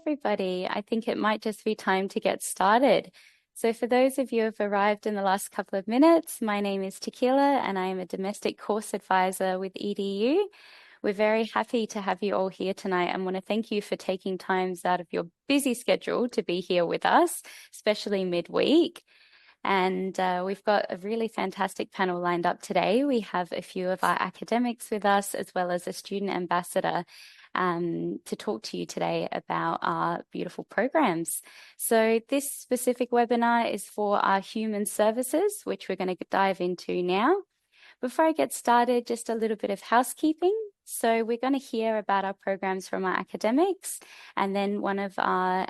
everybody. I think it might just be time to get started. So for those of you who have arrived in the last couple of minutes, my name is Tequila and I am a domestic course advisor with EDU. We're very happy to have you all here tonight and want to thank you for taking times out of your busy schedule to be here with us, especially midweek. And we've got a really fantastic panel lined up today. We have a few of our academics with us, as well as a student ambassador to talk to you today about our beautiful programs. So this specific webinar is for our human services, which we're going to dive into now. Before I get started, just a little bit of housekeeping. So we're going to hear about our programs from our academics, and then one of our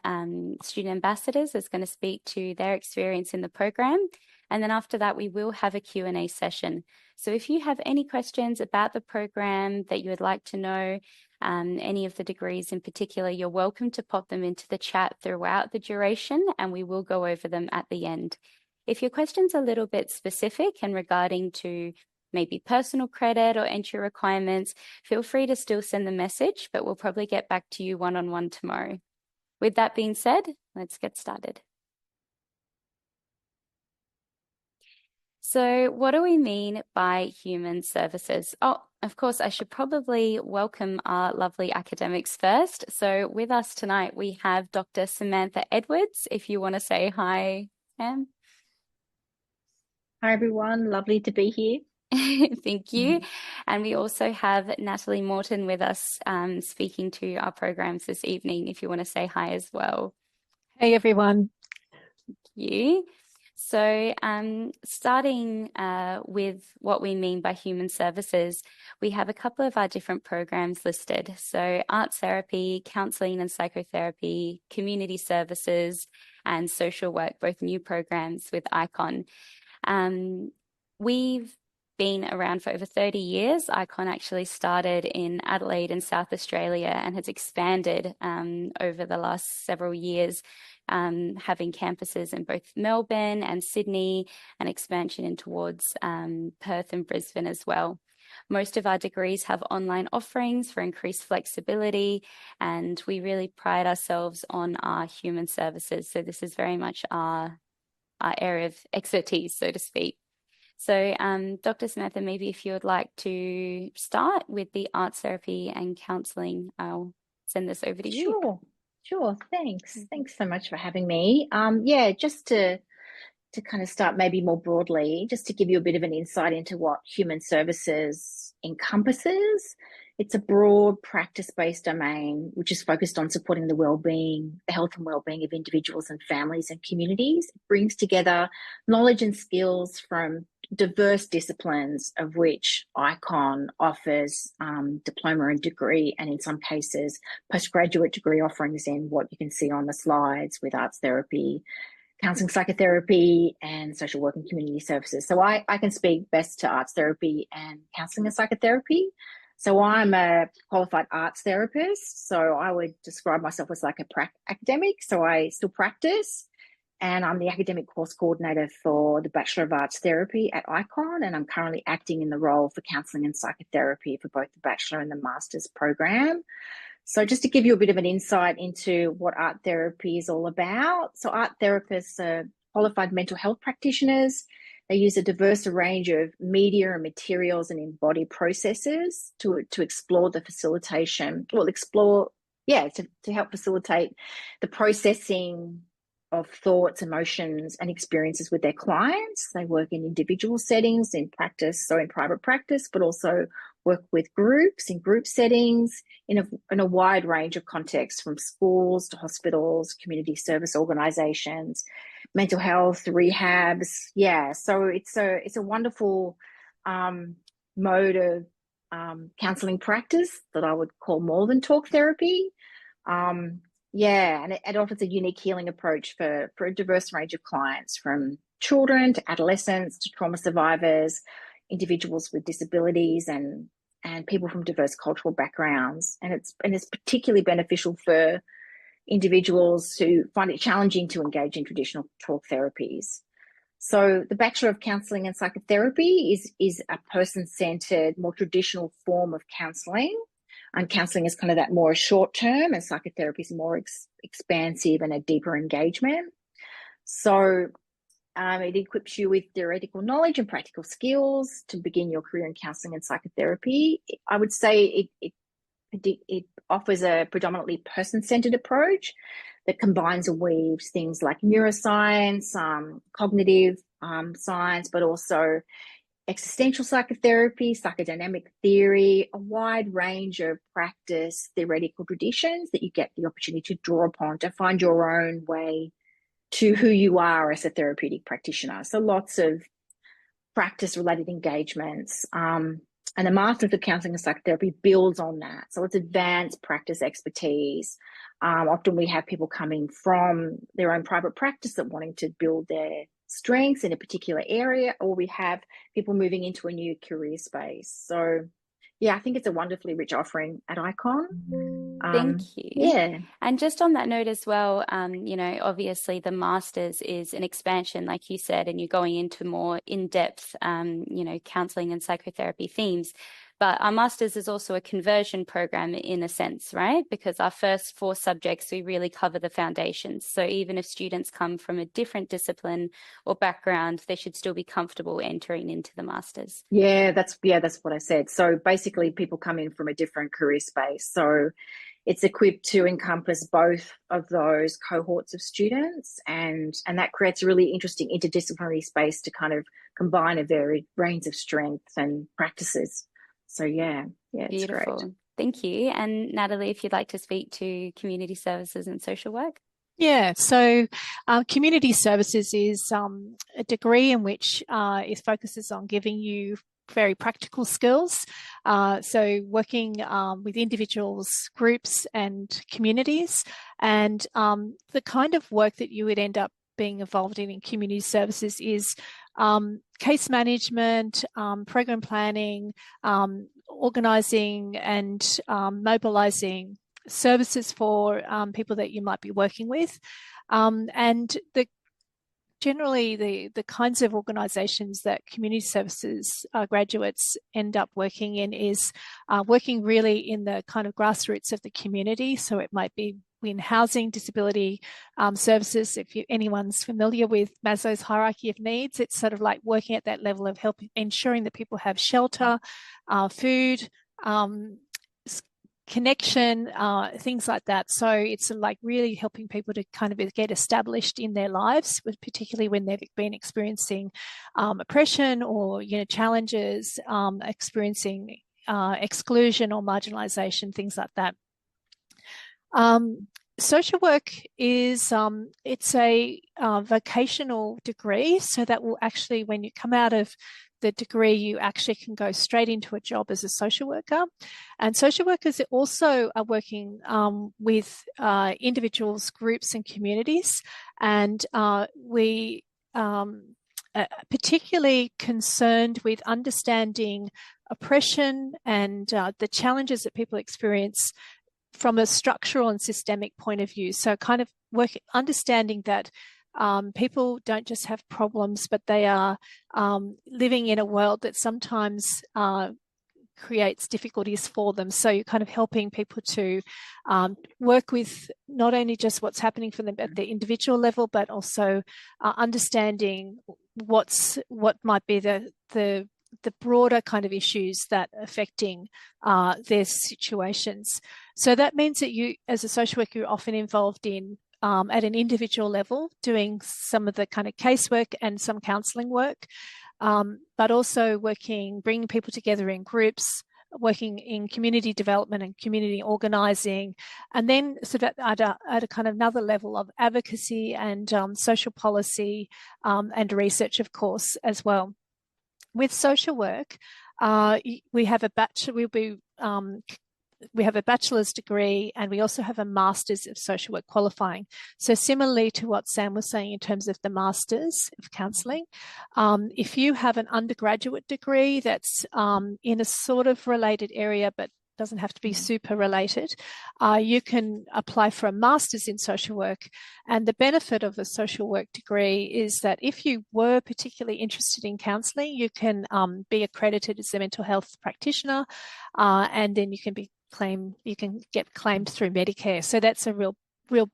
student ambassadors is going to speak to their experience in the program. And then after that, we will have a Q&A session. So if you have any questions about the program that you would like to know, any of the degrees in particular, you're welcome to pop them into the chat throughout the duration, and we will go over them at the end. If your question's a little bit specific and regarding to maybe personal credit or entry requirements, feel free to still send the message, but we'll probably get back to you one-on-one tomorrow. With that being said, let's get started. So what do we mean by human services? Oh, of course, I should probably welcome our lovely academics first. So with us tonight, we have Dr. Samantha Edwards. If you want to say hi, Sam. Hi, everyone. Lovely to be here. Thank you. And we also have Natalie Morton with us speaking to our programs this evening, if you want to say hi as well. Hey, everyone. Thank you. So starting with what we mean by human services, we have a couple of our different programs listed. So art therapy, counselling and psychotherapy, community services, and social work, both new programs with Ikon. We've been around for over 30 years. Ikon actually started in Adelaide in South Australia and has expanded over the last several years, having campuses in both Melbourne and Sydney, and expansion in towards Perth and Brisbane as well. Most of our degrees have online offerings for increased flexibility, and we really pride ourselves on our human services. So this is very much our area of expertise, so to speak. So Dr. Samantha, maybe if you would like to start with the arts therapy and counselling, I'll send this over to you. Sure. Thanks. Thanks so much for having me. Just to kind of start maybe more broadly, just to give you a bit of an insight into what human services encompasses. It's a broad practice-based domain which is focused on supporting the well-being, the health and well-being of individuals and families and communities. It brings together knowledge and skills from diverse disciplines, of which Ikon offers diploma and degree, and in some cases postgraduate degree offerings in what you can see on the slides with arts therapy, counselling, psychotherapy, and social work and community services. So I can speak best to arts therapy and counselling and psychotherapy. So I'm a qualified arts therapist. So I would describe myself as like a academic. So I still practice, and I'm the academic course coordinator for the Bachelor of Arts Therapy at Ikon. And I'm currently acting in the role for counselling and psychotherapy for both the Bachelor and the Master's program. So just to give you a bit of an insight into what art therapy is all about. So art therapists are qualified mental health practitioners. They use a diverse range of media and materials and embodied processes to explore the facilitation, to help facilitate the processing of thoughts, emotions, and experiences with their clients. They work in individual settings, in practice, so in private practice, but also work with groups, in group settings, in a wide range of contexts, from schools to hospitals, community service organisations, mental health, rehabs. So it's a wonderful mode of counselling practice that I would call more than talk therapy. And it offers a unique healing approach for a diverse range of clients, from children to adolescents to trauma survivors, individuals with disabilities, and people from diverse cultural backgrounds. And it's particularly beneficial for individuals who find it challenging to engage in traditional talk therapies. So the Bachelor of Counselling and Psychotherapy is a person-centred, more traditional form of counselling, And counselling is kind of that more short term, and psychotherapy is more expansive and a deeper engagement. So it equips you with theoretical knowledge and practical skills to begin your career in counselling and psychotherapy. I would say it offers a predominantly person-centered approach that combines and weaves things like neuroscience, cognitive science, but also existential psychotherapy, psychodynamic theory, a wide range of practice theoretical traditions that you get the opportunity to draw upon to find your own way to who you are as a therapeutic practitioner. So lots of practice-related engagements. And the Masters of Counselling and Psychotherapy builds on that. So it's advanced practice expertise. Often we have people coming from their own private practice that wanting to build their strengths in a particular area, or we have people moving into a new career space. So yeah, I think it's a wonderfully rich offering at Ikon. Thank you. Yeah. And just on that note as well, obviously the master's is an expansion, like you said, and you're going into more in-depth, counseling and psychotherapy themes. But our master's is also a conversion program in a sense, right? Because our first 4 subjects, we really cover the foundations. So even if students come from a different discipline or background, they should still be comfortable entering into the master's. Yeah, that's what I said. So basically people come in from a different career space. So it's equipped to encompass both of those cohorts of students, and that creates a really interesting interdisciplinary space to kind of combine a varied range of strengths and practices. So yeah, it's Beautiful. great. Thank you. And Natalie, if you'd like to speak to community services and social work. Yeah, so community services is a degree in which it focuses on giving you very practical skills. So working with individuals, groups and communities, and the kind of work that you would end up being involved in community services is case management, program planning, organising and mobilising services for people that you might be working with. And generally the kinds of organisations that community services graduates end up working in is working really in the kind of grassroots of the community. So it might be in housing, disability services. If anyone's familiar with Maslow's hierarchy of needs, it's sort of like working at that level of helping, ensuring that people have shelter, food, connection, things like that. So it's like really helping people to kind of get established in their lives, particularly when they've been experiencing oppression or challenges, experiencing exclusion or marginalization, things like that. Social work is it's a vocational degree, so that will actually, when you come out of the degree, you actually can go straight into a job as a social worker. And social workers also are working with individuals, groups and communities. And we are particularly concerned with understanding oppression and the challenges that people experience from a structural and systemic point of view. So kind of understanding that people don't just have problems, but they are living in a world that sometimes creates difficulties for them. So you're kind of helping people to work with not only just what's happening for them at the individual level, but also understanding what might be the broader kind of issues that are affecting their situations. So that means that you, as a social worker, you're often involved in at an individual level, doing some of the kind of casework and some counselling work, but also bringing people together in groups, working in community development and community organising, and then sort of at a kind of another level of advocacy and social policy and research, of course, as well. With social work, we have a bachelor's degree, and we also have a master's of social work qualifying. So similarly to what Sam was saying in terms of the master's of counselling, if you have an undergraduate degree that's in a sort of related area but doesn't have to be super related, you can apply for a master's in social work. And the benefit of a social work degree is that if you were particularly interested in counselling, you can be accredited as a mental health practitioner, and then you can be get claimed through Medicare. So that's a real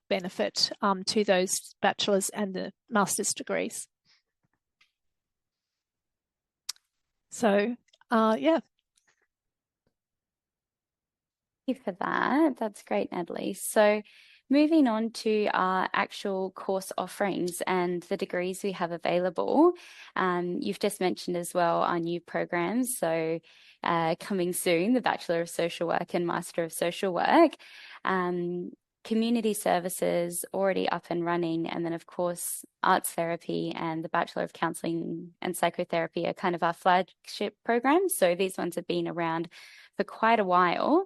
benefit to those bachelor's and the master's degrees. So, yeah. Thank you for that. That's great, Natalie. So moving on to our actual course offerings and the degrees we have available. You've just mentioned as well our new programs. So coming soon, the Bachelor of Social Work and Master of Social Work. Community services already up and running, and then of course arts therapy and the Bachelor of Counselling and Psychotherapy are kind of our flagship programs. So these ones have been around for quite a while.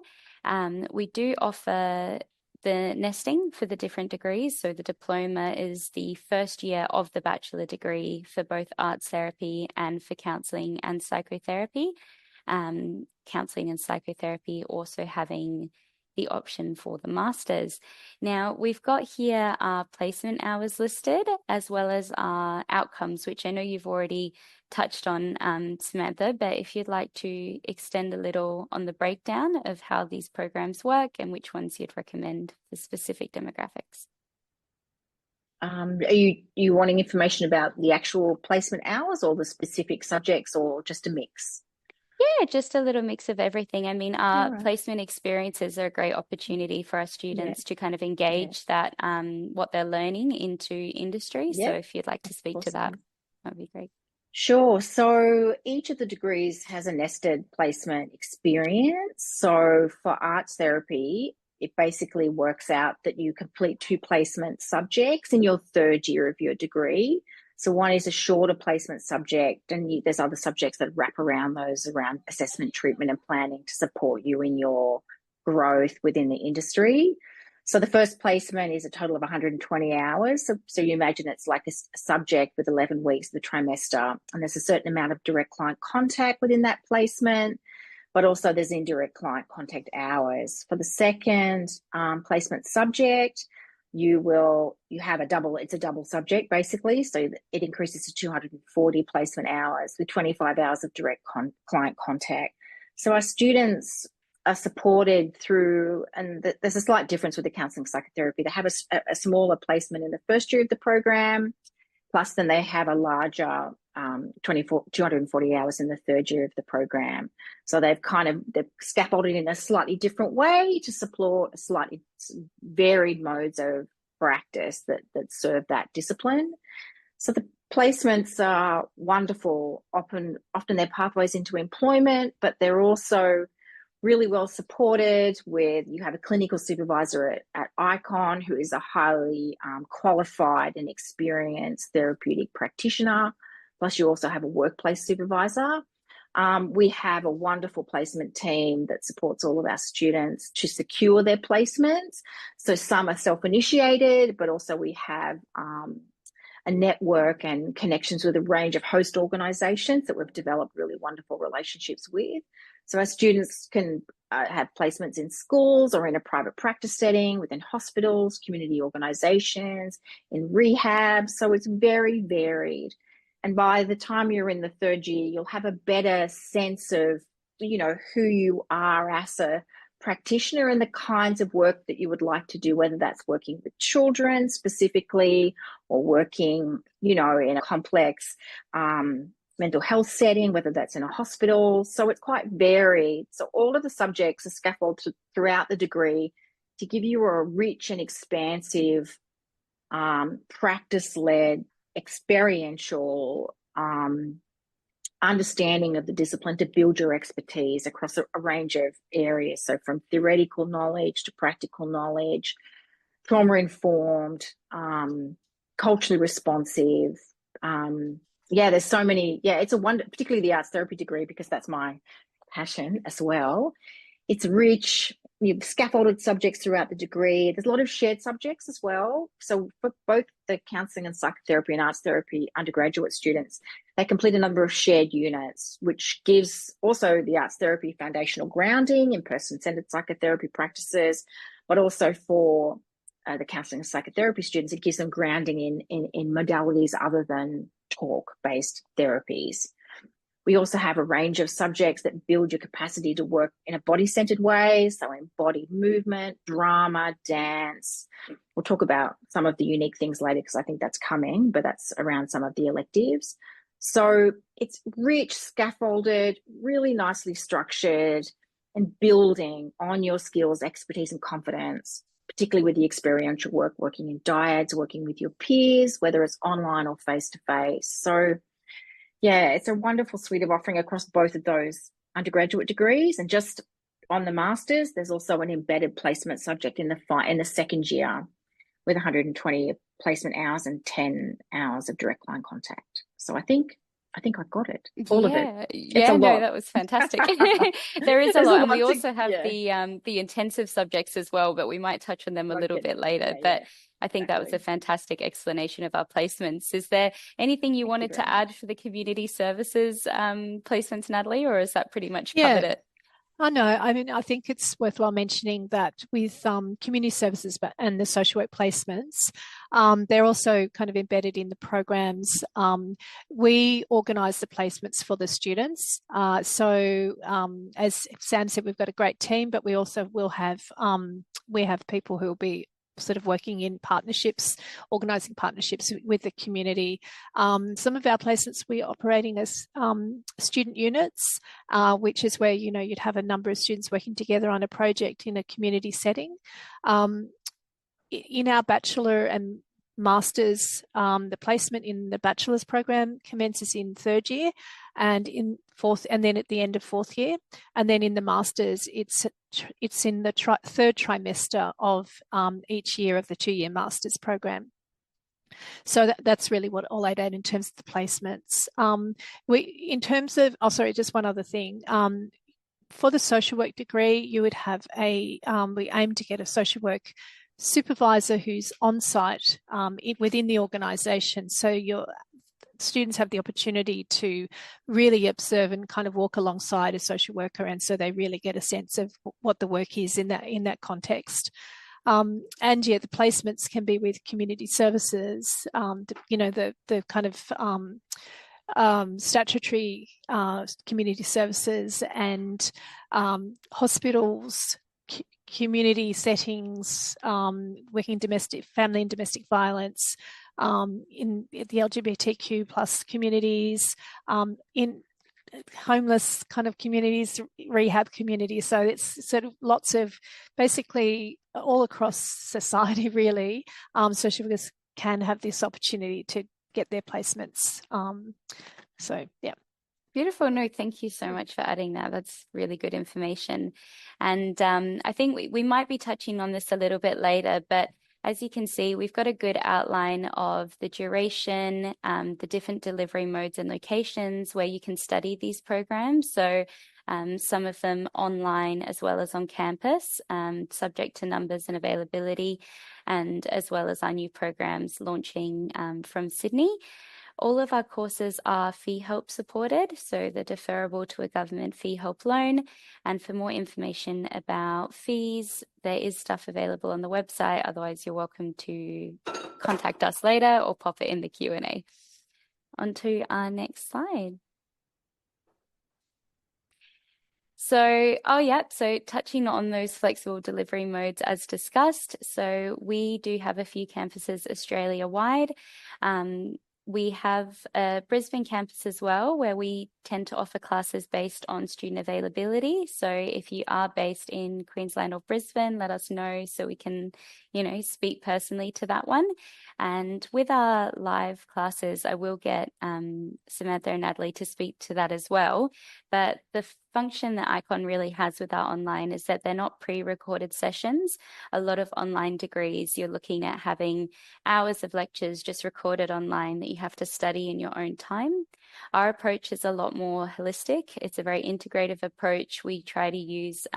We do offer the nesting for the different degrees. So the diploma is the first year of the bachelor degree for both arts therapy and for counselling and psychotherapy. Counselling and psychotherapy also having the option for the masters. Now, we've got here our placement hours listed as well as our outcomes, which I know you've already touched on, Samantha, but if you'd like to extend a little on the breakdown of how these programs work and which ones you'd recommend for specific demographics. Are you wanting information about the actual placement hours or the specific subjects, or just a mix? Yeah, just a little mix of everything. I mean, our placement experiences are a great opportunity for our students to kind of engage that what they're learning into industry. So if you'd like to speak to that, that'd be great. Sure. So each of the degrees has a nested placement experience. So for arts therapy, it basically works out that you complete 2 placement subjects in your 3rd year of your degree. So one is a shorter placement subject, and there's other subjects that wrap around those, around assessment, treatment, and planning to support you in your growth within the industry. So the first placement is a total of 120 hours. So you imagine it's like a subject with 11 weeks of the trimester, and there's a certain amount of direct client contact within that placement, but also there's indirect client contact hours. For the second placement subject, it's a double subject basically. So it increases to 240 placement hours with 25 hours of direct client contact. So our students are supported through, and there's a slight difference with the counselling psychotherapy. They have a smaller placement in the first year of the program, plus then they have a larger 240 hours in the 3rd year of the program. So they're scaffolded in a slightly different way to support slightly varied modes of practice that serve that discipline. So the placements are wonderful. Often they're pathways into employment, but they're also really well supported you have a clinical supervisor at Ikon who is a highly qualified and experienced therapeutic practitioner. Plus you also have a workplace supervisor. We have a wonderful placement team that supports all of our students to secure their placements. So some are self-initiated, but also we have a network and connections with a range of host organisations that we've developed really wonderful relationships with. So our students can have placements in schools or in a private practice setting, within hospitals, community organisations, in rehab. So it's very varied. And by the time you're in the 3rd year, you'll have a better sense of, who you are as a practitioner and the kinds of work that you would like to do, whether that's working with children specifically or working, in a complex mental health setting, whether that's in a hospital. So it's quite varied. So all of the subjects are scaffolded throughout the degree to give you a rich and expansive practice-led, experiential understanding of the discipline to build your expertise across a range of areas. So from theoretical knowledge to practical knowledge, trauma-informed, culturally responsive. There's so many. It's a wonder, particularly the arts therapy degree, because that's my passion as well. It's rich. You've scaffolded subjects throughout the degree. There's a lot of shared subjects as well. So for both the counselling and psychotherapy and arts therapy undergraduate students, they complete a number of shared units, which gives also the arts therapy foundational grounding in person-centered psychotherapy practices, but also for the counselling and psychotherapy students, it gives them grounding in modalities other than talk-based therapies. We also have a range of subjects that build your capacity to work in a body-centered way, so embodied movement, drama, dance. We'll talk about some of the unique things later because I think that's coming, but that's around some of the electives. So it's rich, scaffolded, really nicely structured, and building on your skills, expertise, and confidence, particularly with the experiential work, working in dyads, working with your peers, whether it's online or face-to-face. So yeah, it's a wonderful suite of offering across both of those undergraduate degrees. And just on the masters, there's also an embedded placement subject in the second year with 120 placement hours and 10 hours of direct line contact. So I think I got it. All of it. It's a no, lot. that was fantastic. There is a There's lot, a and lot we also have yeah. the intensive subjects as well, but we might touch on them a little bit later. Yeah, But yeah, I think that was a exactly. fantastic explanation of our placements. Is there anything you Thank you wanted very to much. add for the community services placements, Natalie, or has that pretty much covered Yeah. it? I know. I mean, I think it's worthwhile mentioning that with community services and the social work placements, they're also kind of embedded in the programs. We organise the placements for the students. So as Sam said, we've got a great team, but we also will have people who will be sort of working in partnerships, organising partnerships with the community. Some of our placements we're operating as student units, which is where, you know, you'd have a number of students working together on a project in a community setting. In our bachelor and master's, the placement in the bachelor's program commences in third year and in fourth, and then at the end of fourth year. And then in the master's, it's in the third trimester of each year of the 2-year master's program. So that's really what all I did in terms of the placements. Just one other thing. For the social work degree, you would have we aim to get a social work supervisor who's on site within the organisation. So your students have the opportunity to really observe and kind of walk alongside a social worker, and so they really get a sense of what the work is in that context. And yeah, the placements can be with community services, the kind of statutory community services and hospitals, community settings, working family and domestic violence, in the LGBTQ plus communities, in homeless kind of communities, rehab communities. So it's sort of lots of, basically all across society really, social workers can have this opportunity to get their placements. So yeah. Beautiful. No, thank you so much for adding that. That's really good information. And I think we might be touching on this a little bit later, but as you can see, we've got a good outline of the duration, the different delivery modes and locations where you can study these programs. So some of them online as well as on campus, subject to numbers and availability, and as well as our new programs launching from Sydney. All of our courses are fee help supported, so they're deferrable to a government fee help loan. And for more information about fees, there is stuff available on the website. Otherwise, you're welcome to contact us later or pop it in the Q&A. On to our next slide. So touching on those flexible delivery modes as discussed. So we do have a few campuses Australia-wide. We have a Brisbane campus as well, where we tend to offer classes based on student availability. So if you are based in Queensland or Brisbane, let us know so we can, speak personally to that one. And with our live classes, I will get Samantha and Natalie to speak to that as well. But the function that Ikon really has with our online is that they're not pre-recorded sessions. A lot of online degrees, you're looking at having hours of lectures just recorded online that you have to study in your own time. Our approach is a lot more holistic. It's a very integrative approach. We try to use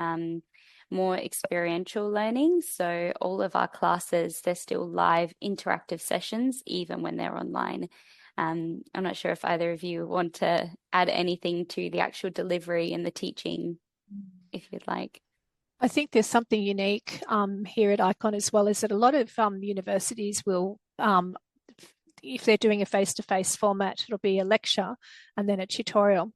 more experiential learning. So all of our classes, they're still live interactive sessions, even when they're online. I'm not sure if either of you want to add anything to the actual delivery and the teaching, if you'd like. I think there's something unique here at Ikon as well, is that a lot of universities will if they're doing a face-to-face format, it'll be a lecture and then a tutorial.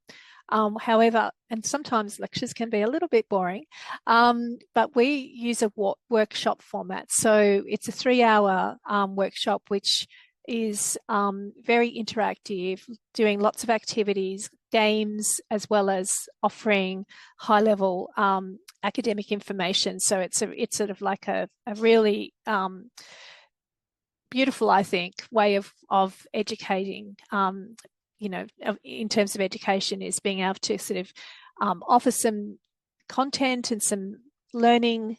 However, and sometimes lectures can be a little bit boring, but we use a workshop format. So it's a 3-hour workshop, which is very interactive, doing lots of activities, games, as well as offering high-level academic information. So it's sort of like a really beautiful, I think, way of educating. In terms of education, is being able to sort of offer some content and some learning,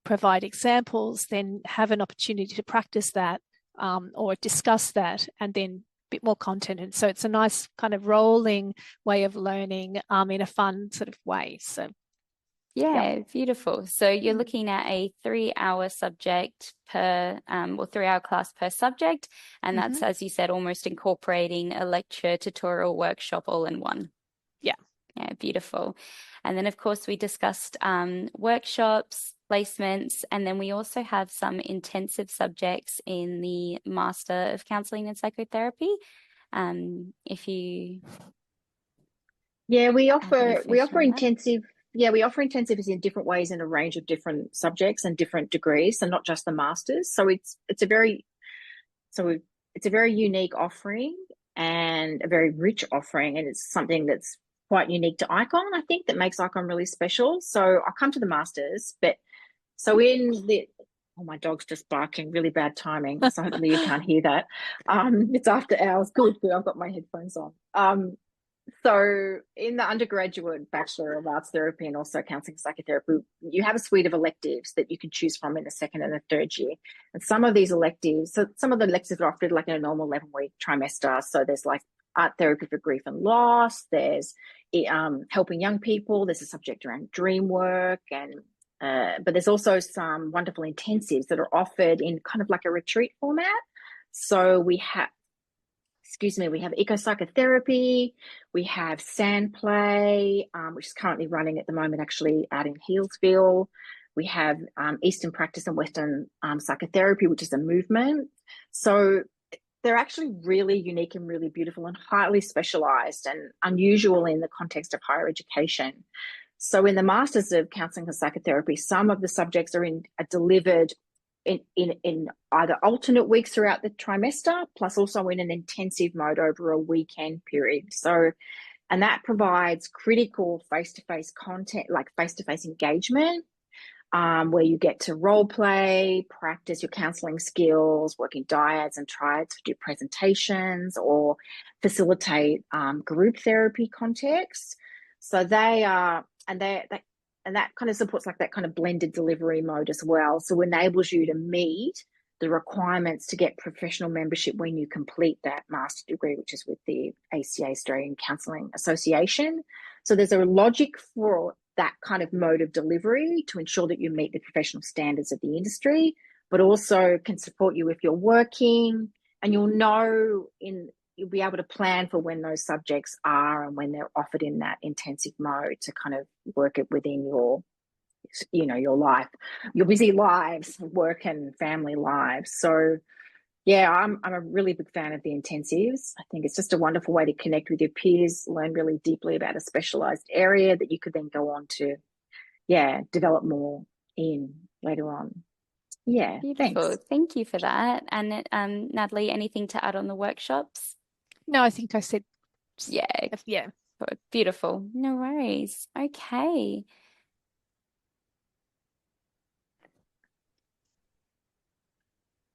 provide examples, then have an opportunity to practice that or discuss that, and then a bit more content. And so it's a nice kind of rolling way of learning in a fun sort of way. So yeah, beautiful. So you're looking at a 3-hour subject per, or 3-hour class per subject. And that's, as you said, almost incorporating a lecture, tutorial, workshop all in one. Yeah. Yeah, beautiful. And then, of course, we discussed workshops, placements, and then we also have some intensive subjects in the Master of Counselling and Psychotherapy. If you... Yeah, we offer intensive. Yeah, we offer intensives in different ways in a range of different subjects and different degrees, and not just the masters. So it's a very unique offering and a very rich offering, and it's something that's quite unique to Ikon. I think that makes Ikon really special. So I'll come to the masters, but so in the my dog's just barking, really bad timing. So hopefully you can't hear that. It's after hours. Good. I've got my headphones on. So in the undergraduate Bachelor of Arts Therapy and also Counselling Psychotherapy, you have a suite of electives that you can choose from in the second and the third year. And some of these electives, so some of the electives are offered like in a normal 11-week trimester. So there's like art therapy for grief and loss. There's helping young people. There's a subject around dream work, and but there's also some wonderful intensives that are offered in kind of like a retreat format. So we have Ikon Psychotherapy, we have Sand Play, which is currently running at the moment actually out in Healesville. We have Eastern Practice and Western Psychotherapy, which is a movement. So they're actually really unique and really beautiful and highly specialised and unusual in the context of higher education. So in the Masters of Counselling and Psychotherapy, some of the subjects are delivered in either alternate weeks throughout the trimester, plus also in an intensive mode over a weekend period. So, and that provides critical face-to-face content, like face-to-face engagement, where you get to role play, practice your counselling skills, work in dyads and triads, do presentations, or facilitate group therapy contexts. So they are, and that kind of supports like that kind of blended delivery mode as well. So enables you to meet the requirements to get professional membership when you complete that master degree, which is with the ACA, Australian Counselling Association. So there's a logic for that kind of mode of delivery to ensure that you meet the professional standards of the industry, but also can support you if you're working, and you'll be able to plan for when those subjects are and when they're offered in that intensive mode to kind of work it within your life, your busy lives, work and family lives. So yeah, I'm a really big fan of the intensives. I think it's just a wonderful way to connect with your peers, learn really deeply about a specialized area that you could then go on to, develop more in later on. Yeah, beautiful. Thanks. Thank you for that. And Natalie, anything to add on the workshops? No, I think I said, yeah. Beautiful. No worries. Okay.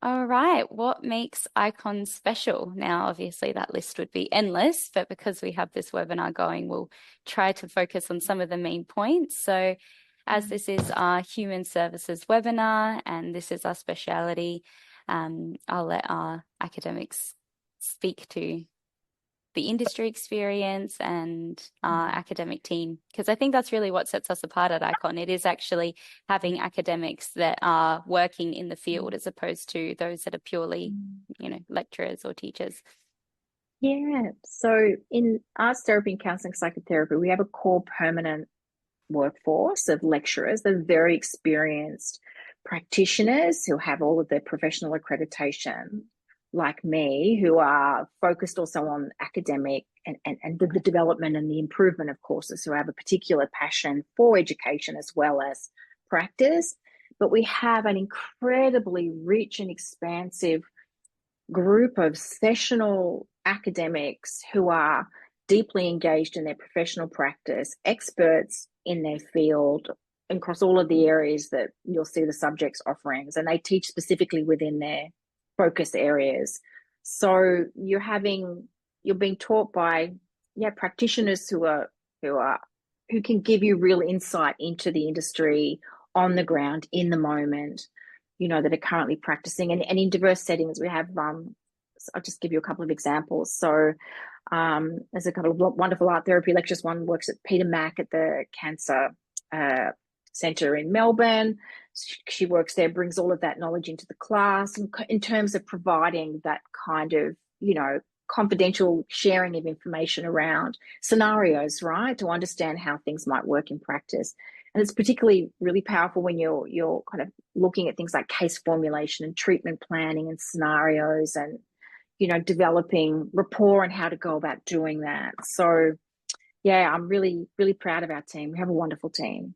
All right. What makes Ikon special? Now, obviously, that list would be endless, but because we have this webinar going, we'll try to focus on some of the main points. So as this is our human services webinar and this is our speciality, I'll let our academics speak to the industry experience and our academic team, because I think that's really what sets us apart at Ikon. It is actually having academics that are working in the field as opposed to those that are purely, lecturers or teachers. Yeah, so in arts therapy and counselling psychotherapy, we have a core permanent workforce of lecturers. They're very experienced practitioners who have all of their professional accreditation. like me who are focused also on academic and the development and the improvement of courses, who have a particular passion for education as well as practice. But we have an incredibly rich and expansive group of sessional academics who are deeply engaged in their professional practice, experts in their field across all of the areas that you'll see the subjects offerings, and they teach specifically within their focus areas. So you're being taught by practitioners who can give you real insight into the industry on the ground in the moment, that are currently practicing, and in diverse settings. We have I'll just give you a couple of examples. So there's a couple of wonderful art therapy lectures. One works at Peter Mac at the Cancer Centre in Melbourne. She works there, brings all of that knowledge into the class, and in terms of providing that kind of, confidential sharing of information around scenarios, right, to understand how things might work in practice. And it's particularly really powerful when you're kind of looking at things like case formulation and treatment planning and scenarios, and developing rapport and how to go about doing that. So yeah, I'm really, really proud of our team. We have a wonderful team.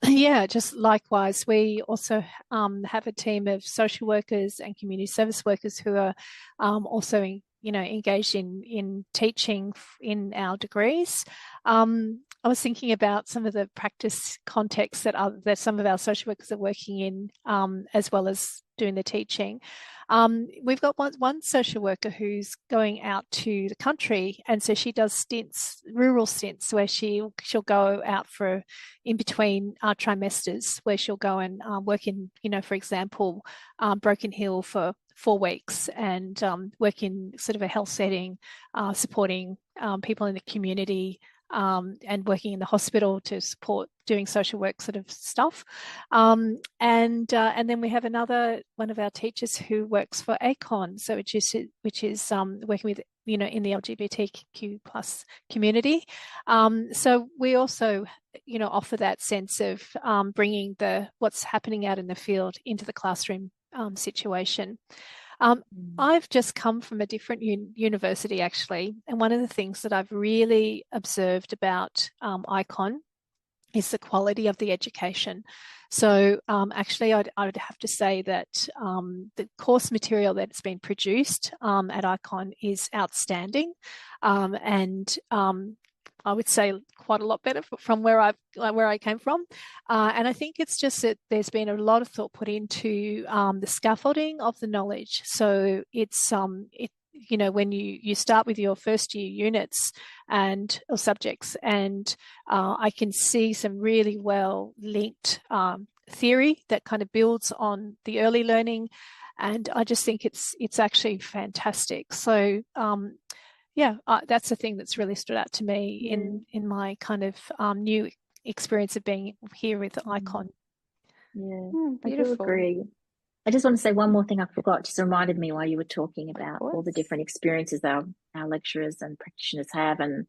Yeah, just likewise. We also have a team of social workers and community service workers who are also engaged in teaching in our degrees. I was thinking about some of the practice contexts that some of our social workers are working in, as well as doing the teaching. We've got one social worker who's going out to the country, and so she does rural stints, where she'll go out for in between trimesters, where she'll go and work in, for example, Broken Hill for 4 weeks, and work in sort of a health setting, supporting people in the community, and working in the hospital to support doing social work sort of stuff. And then we have one of our teachers who works for Ikon, so which is working with, in the LGBTQ plus community. So we also, offer that sense of bringing what's happening out in the field into the classroom situation. I've just come from a different university, actually, and one of the things that I've really observed about Ikon is the quality of the education. So actually, I would have to say that the course material that's been produced at Ikon is outstanding, and I would say quite a lot better from where I came from. And I think it's just that there's been a lot of thought put into the scaffolding of the knowledge. So it's when you start with your first year units or subjects, and I can see some really well linked theory that kind of builds on the early learning, and I just think it's actually fantastic. So that's the thing that's really stood out to me in my kind of new experience of being here with Ikon. Yeah, I do agree. I just want to say one more thing I forgot, just reminded me while you were talking about all the different experiences our lecturers and practitioners have. And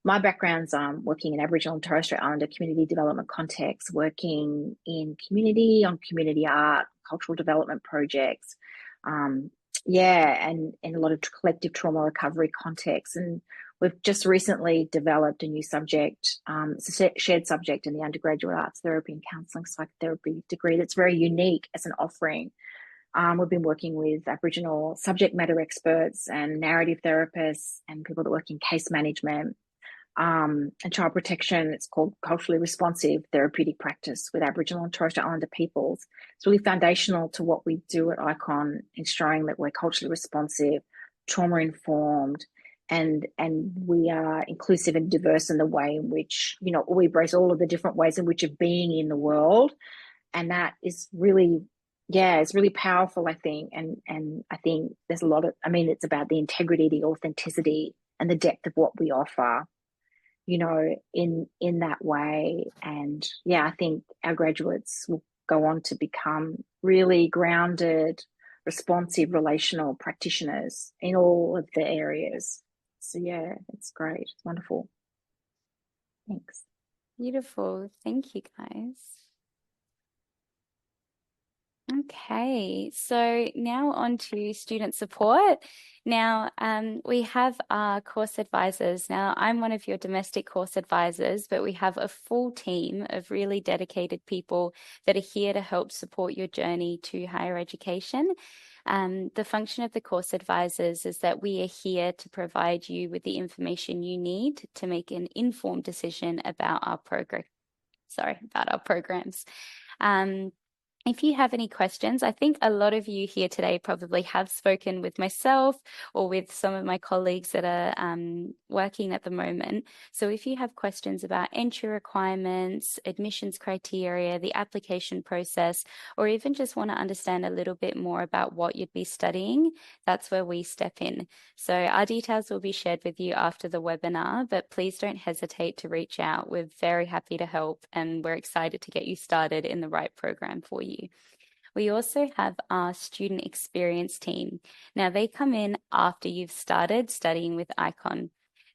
my background's working in Aboriginal and Torres Strait Islander community development context, working in community, on community art, cultural development projects, and a lot of collective trauma recovery contexts. And we've just recently developed a new subject, it's a shared subject in the undergraduate arts therapy and counselling psychotherapy degree that's very unique as an offering. We've been working with Aboriginal subject matter experts and narrative therapists and people that work in case management and child protection. It's called culturally responsive therapeutic practice with Aboriginal and Torres Strait Islander peoples. It's really foundational to what we do at Ikon, ensuring that we're culturally responsive, trauma informed, and we are inclusive and diverse in the way in which, we embrace all of the different ways in which of being in the world. And that is really, it's really powerful, I think. And I think there's a lot of, it's about the integrity, the authenticity, and the depth of what we offer, in that way. And I think our graduates will go on to become really grounded, responsive, relational practitioners in all of the areas. So it's great. It's wonderful. Thanks. Beautiful. Thank you, guys. Okay, so now on to student support. Now, we have our course advisors. Now, I'm one of your domestic course advisors, but we have a full team of really dedicated people that are here to help support your journey to higher education. The function of the course advisors is that we are here to provide you with the information you need to make an informed decision about our programs. If you have any questions, I think a lot of you here today probably have spoken with myself or with some of my colleagues that are working at the moment. So if you have questions about entry requirements, admissions criteria, the application process, or even just want to understand a little bit more about what you'd be studying, that's where we step in. So our details will be shared with you after the webinar, but please don't hesitate to reach out. We're very happy to help, and we're excited to get you started in the right program for you. We also have our student experience team. Now, they come in after you've started studying with Ikon.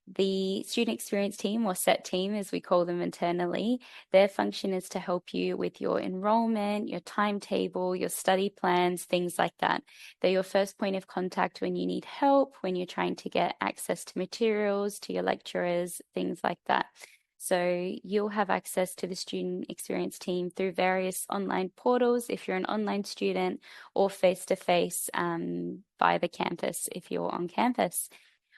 The student experience team, or SET team as we call them internally, their function is to help you with your enrollment, your timetable, your study plans, things like that. They're your first point of contact when you need help, when you're trying to get access to materials, to your lecturers, things like that. So you'll have access to the student experience team through various online portals if you're an online student, or face-to-face by the campus if you're on campus.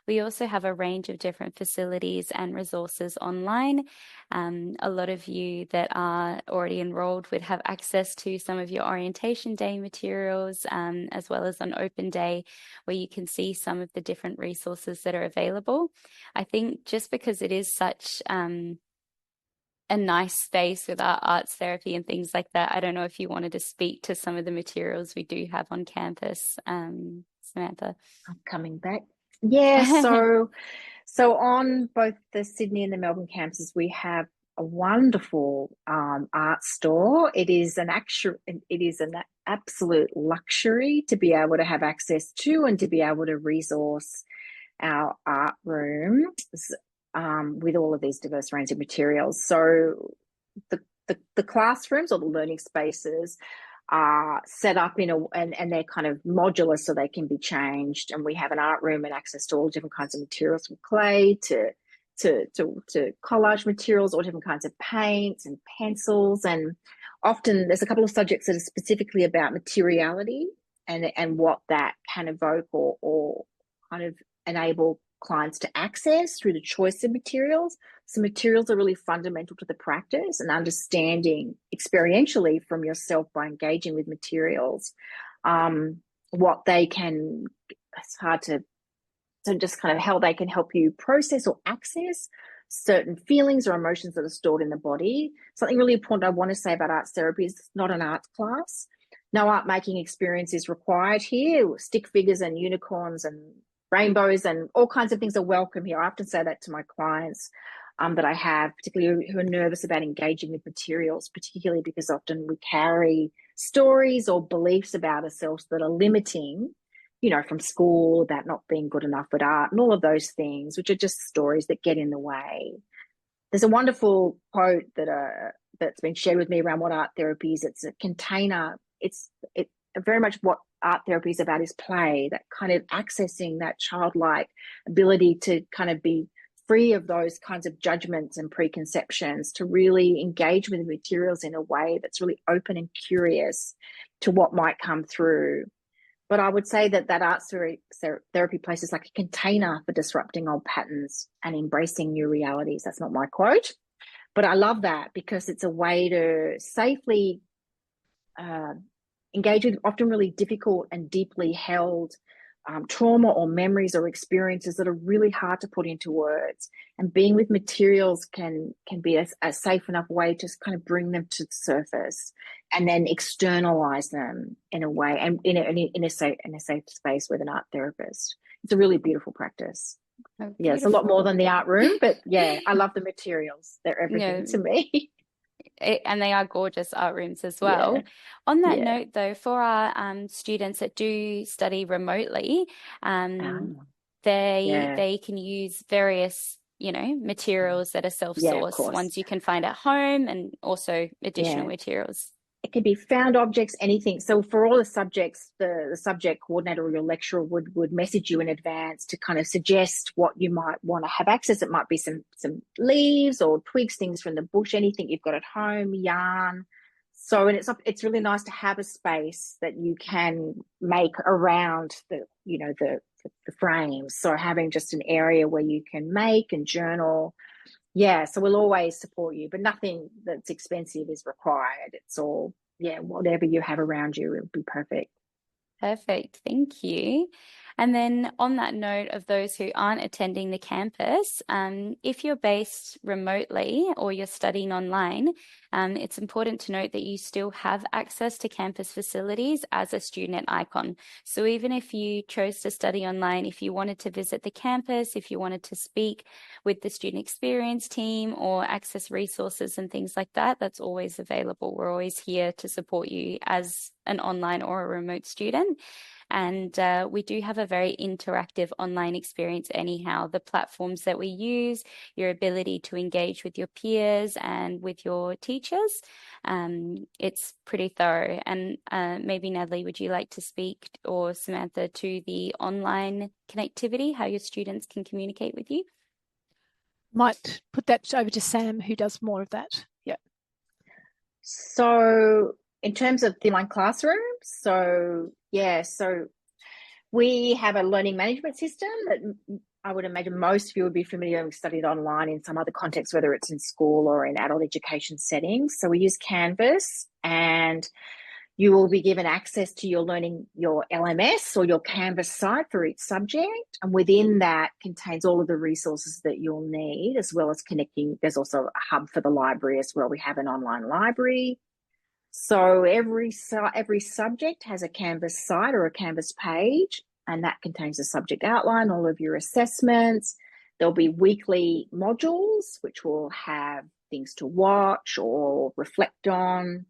We also have a range of different facilities and resources online. A lot of you that are already enrolled would have access to some of your orientation day materials, as well as on open day, where you can see some of the different resources that are available. I think just because it is such a nice space with our arts therapy and things like that, I don't know if you wanted to speak to some of the materials we do have on campus, Samantha. I'm coming back. Yeah, so on both the Sydney and the Melbourne campuses, we have a wonderful art store. It is an absolute luxury to be able to have access to and to be able to resource our art room with all of these diverse range of materials. So the classrooms or the learning spaces are set up and they're kind of modular, so they can be changed. And we have an art room and access to all different kinds of materials, from clay to collage materials, all different kinds of paints and pencils. And often there's a couple of subjects that are specifically about materiality and what that can evoke or kind of enable clients to access through the choice of materials. So materials are really fundamental to the practice, and understanding experientially from yourself by engaging with materials, what they can, it's hard to, so just kind of how they can help you process or access certain feelings or emotions that are stored in the body. Something really important I want to say about arts therapy is it's not an arts class. No art making experience is required here. Stick figures and unicorns and rainbows and all kinds of things are welcome here. I often say that to my clients that I have, particularly who are nervous about engaging with materials, particularly because often we carry stories or beliefs about ourselves that are limiting, from school, about not being good enough at art and all of those things, which are just stories that get in the way. There's a wonderful quote that's been shared with me around what art therapy is. It's a container. It's very much what art therapy is about, is play, that kind of accessing that childlike ability to kind of be free of those kinds of judgments and preconceptions, to really engage with the materials in a way that's really open and curious to what might come through. But I would say that arts therapy place is like a container for disrupting old patterns and embracing new realities. That's not my quote, but I love that because it's a way to safely engage with often really difficult and deeply held trauma or memories or experiences that are really hard to put into words. And being with materials can be a safe enough way to kind of bring them to the surface and then externalize them in a way, and in a safe space with an art therapist. It's a really beautiful practice. Oh, yeah, it's a lot more than the art room, but yeah, I love the materials. They're everything to me. And they are gorgeous art rooms as well. Yeah. On that note, though, for our students that do study remotely, they can use various, materials that are self-sourced, ones you can find at home, and also additional materials. it can be found objects, anything. So for all the subjects, the subject coordinator or your lecturer would message you in advance to kind of suggest what you might want to have access. It might be some leaves or twigs, things from the bush, anything you've got at home, yarn. So, and it's really nice to have a space that you can make around the frames. So having just an area where you can make and journal. Yeah, so we'll always support you, but nothing that's expensive is required. It's all, whatever you have around you, it'll be perfect. Perfect. Thank you. And then on that note of those who aren't attending the campus, if you're based remotely or you're studying online, it's important to note that you still have access to campus facilities as a student at Ikon. So even if you chose to study online, if you wanted to visit the campus, if you wanted to speak with the student experience team or access resources and things like that, that's always available. We're always here to support you as an online or a remote student. And we do have a very interactive online experience anyhow. The platforms that we use, your ability to engage with your peers and with your teachers, it's pretty thorough. And maybe Natalie, would you like to speak, or Samantha, to the online connectivity, how your students can communicate with you? Might put that over to Sam, who does more of that. Yeah. So in terms of the online classroom, so we have a learning management system that I would imagine most of you would be familiar with, studied online in some other context, whether it's in school or in adult education settings. So we use Canvas, and you will be given access to your LMS or your Canvas site for each subject. And within that contains all of the resources that you'll need, as well as connecting. There's also a hub for the library as well. We have an online library. So every subject has a Canvas site or a Canvas page, and that contains a subject outline, all of your assessments. There'll be weekly modules, which will have things to watch or reflect on,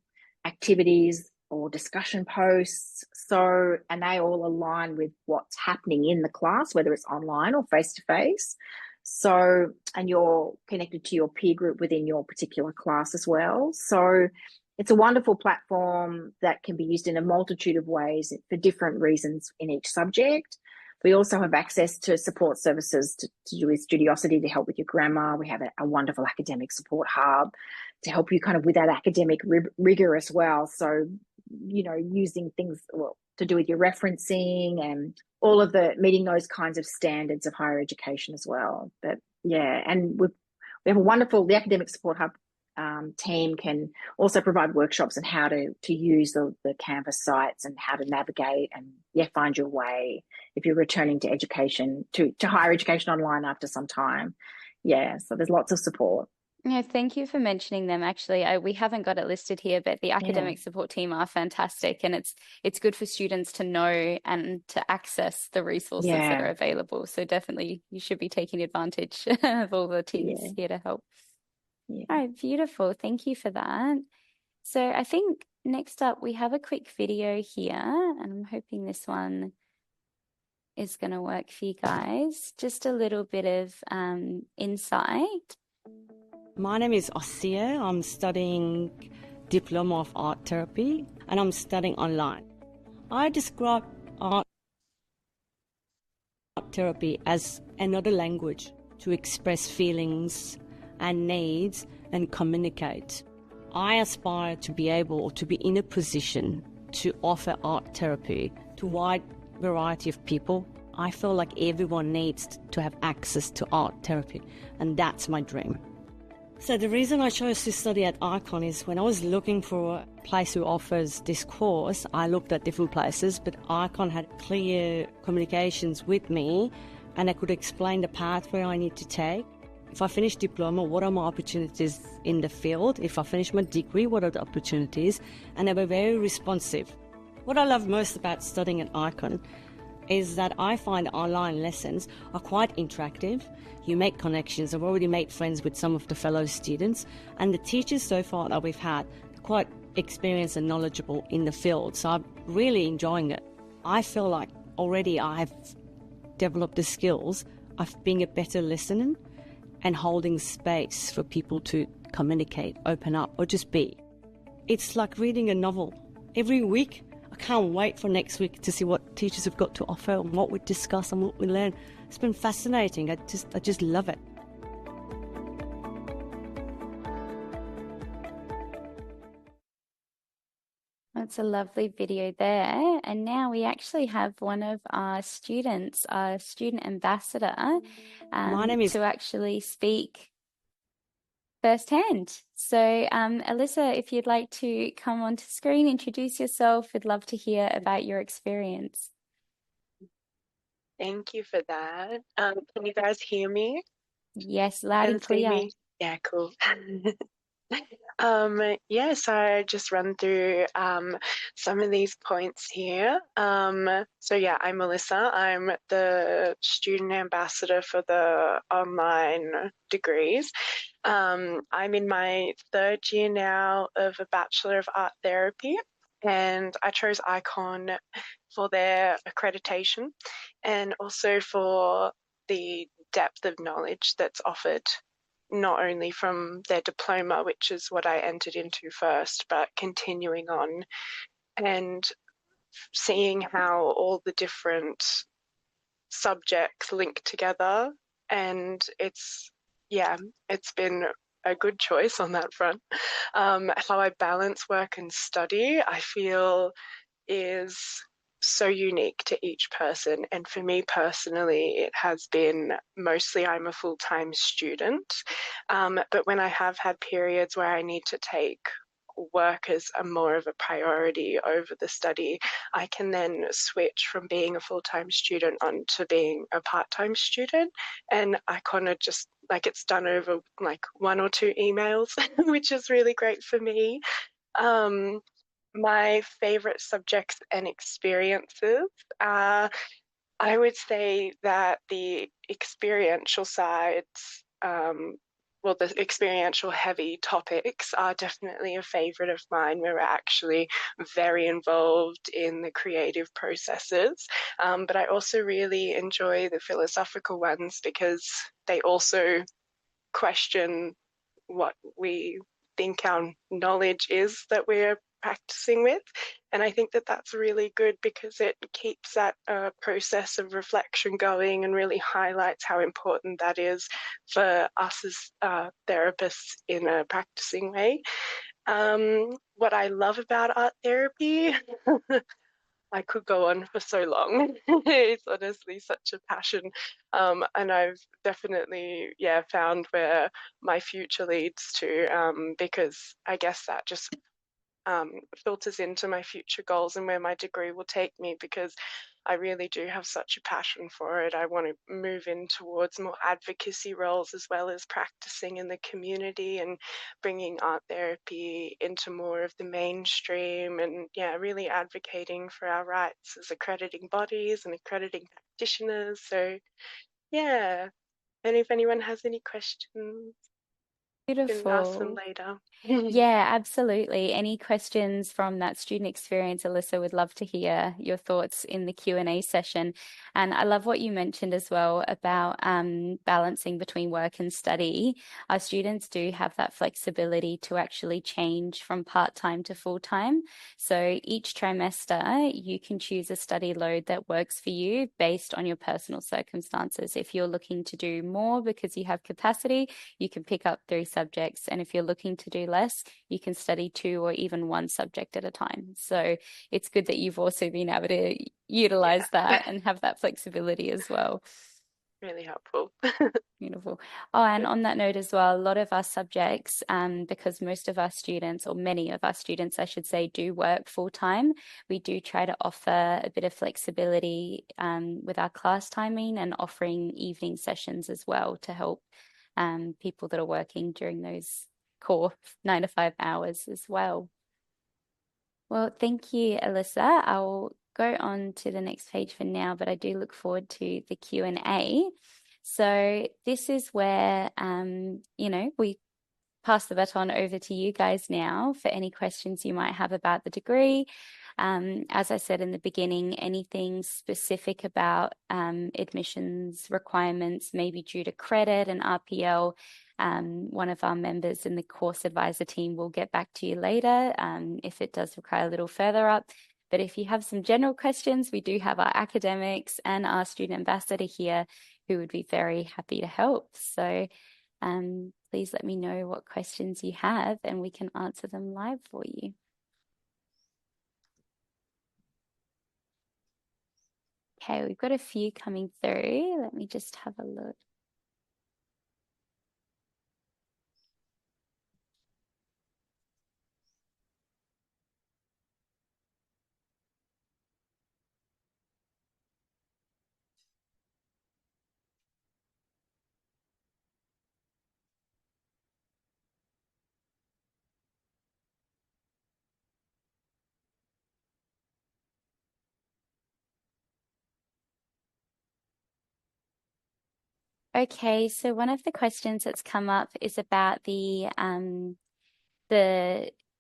activities or discussion posts. So, and they all align with what's happening in the class, whether it's online or face-to-face. So, and you're connected to your peer group within your particular class as well. So it's a wonderful platform that can be used in a multitude of ways for different reasons in each subject. We also have access to support services to do with Studiosity to help with your grammar. We have a wonderful academic support hub to help you kind of with that academic rigor as well. So, using things to do with your referencing and all of meeting those kinds of standards of higher education as well. But yeah, and we have a wonderful, the academic support hub team can also provide workshops on how to use the Canvas sites and how to navigate and find your way if you're returning to education, to higher education online after some time. So there's lots of support. Yeah, thank you for mentioning them. Actually, we haven't got it listed here, but the academic support team are fantastic, and it's good for students to know and to access the resources that are available. So definitely you should be taking advantage of all the teams here to help. All right, beautiful. Thank you for that. So I think next up we have a quick video here, and I'm hoping this one is going to work for you guys. Just a little bit of insight. My name is Ossia. I'm studying Diploma of Art Therapy, and I'm studying online. I describe art therapy as another language to express feelings and needs and communicate. I aspire to be able to be in a position to offer art therapy to a wide variety of people. I feel like everyone needs to have access to art therapy, and that's my dream. So the reason I chose to study at Ikon is when I was looking for a place who offers this course, I looked at different places, but Ikon had clear communications with me, and I could explain the pathway I need to take. If I finish diploma, what are my opportunities in the field? If I finish my degree, what are the opportunities? And they were very responsive. What I love most about studying at Ikon is that I find online lessons are quite interactive. You make connections. I've already made friends with some of the fellow students, and the teachers so far that we've had are quite experienced and knowledgeable in the field. So I'm really enjoying it. I feel like already I've developed the skills of being a better listener and holding space for people to communicate, open up, or just be. it's like reading a novel. Every week, I can't wait for next week to see what teachers have got to offer and what we discuss and what we learn. It's been fascinating. I just love it. That's a lovely video there. And now we actually have one of our students, our student ambassador, My name is to actually speak firsthand. So, Alyssa, if you'd like to come onto screen, introduce yourself, we'd love to hear about your experience. Thank you for that. Can you guys hear me Yes, loud and and see clear. me? Yeah, cool. Yeah, so I just run through some of these points here. So yeah, I'm Melissa. I'm the student ambassador for the online degrees. I'm in my third year now of a Bachelor of Art Therapy, and I chose Ikon for their accreditation and also for the depth of knowledge that's offered, not only from their diploma, which is what I entered into first, but continuing on and seeing how all the different subjects link together. And it's been a good choice on that front. How I balance work and study, I feel, is so unique to each person. And for me personally, it has been mostly I'm a full-time student. But when I have had periods where I need to take work as a more of a priority over the study, I can then switch from being a full-time student on to being a part-time student. And I kind of just like it's done over like 1 or 2 emails, which is really great for me. My favorite subjects and experiences, I would say that the experiential sides, the experiential heavy topics are definitely a favorite of mine, where we're actually very involved in the creative processes. But I also really enjoy the philosophical ones because they also question what we think our knowledge is that we're practicing with. And I think that that's really good because it keeps that process of reflection going and really highlights how important that is for us as therapists in a practicing way. What I love about art therapy, I could go on for so long. It's honestly such a passion. And I've definitely, found where my future leads to, because I guess that just filters into my future goals and where my degree will take me, because I really do have such a passion for it. I want to move in towards more advocacy roles as well as practicing in the community and bringing art therapy into more of the mainstream, and really advocating for our rights as accrediting bodies and accrediting practitioners. So yeah, and if anyone has any questions, you can ask them Beautiful. later. Yeah, absolutely. Any questions from that student experience, Alyssa, would love to hear your thoughts in the Q&A session. And I love what you mentioned as well about balancing between work and study. Our students do have that flexibility to actually change from part-time to full-time. So each trimester, you can choose a study load that works for you based on your personal circumstances. If you're looking to do more because you have capacity, you can pick up 3 subjects. And if you're looking to do less, you can study 2 or even 1 subject at a time. So it's good that you've also been able to utilize that and have that flexibility as well. Really helpful. Beautiful. Oh, and on that note as well, a lot of our subjects, because most of our students, or many of our students, I should say, do work full time, we do try to offer a bit of flexibility with our class timing and offering evening sessions as well to help people that are working during those core 9 to 5 hours as well. Well, thank you, Alyssa. I'll go on to the next page for now, but I do look forward to the Q&A. So this is where, we pass the baton over to you guys now for any questions you might have about the degree. As I said in the beginning, anything specific about admissions requirements, maybe due to credit and RPL, One of our members in the course advisor team will get back to you later if it does require a little further up. But if you have some general questions, we do have our academics and our student ambassador here who would be very happy to help. So please let me know what questions you have and we can answer them live for you. Okay, we've got a few coming through. Let me just have a look. Okay, so one of the questions that's come up is about the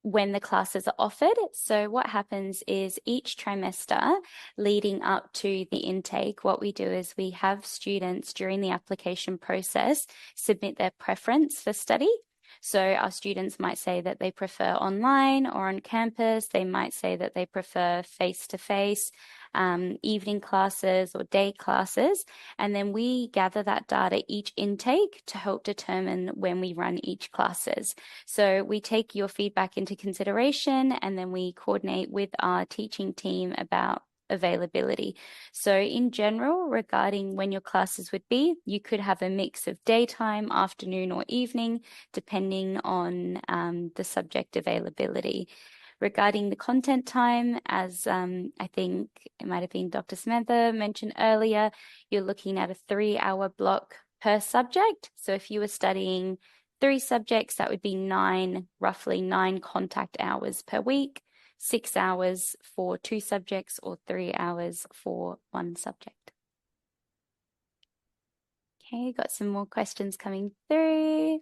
when the classes are offered. So what happens is each trimester leading up to the intake, what we do is we have students during the application process submit their preference for study. So our students might say that they prefer online or on campus. They might say that they prefer face-to-face, evening classes or day classes. And then we gather that data each intake to help determine when we run each classes. So we take your feedback into consideration and then we coordinate with our teaching team about availability. So in general, regarding when your classes would be, you could have a mix of daytime, afternoon, or evening, depending on the subject availability. Regarding the content time, as I think it might have been Dr. Samantha mentioned earlier, you're looking at a 3-hour block per subject. So if you were studying 3 subjects, that would be roughly 9 contact hours per week. 6 hours for 2 subjects or 3 hours for 1 subject. Okay, got some more questions coming through.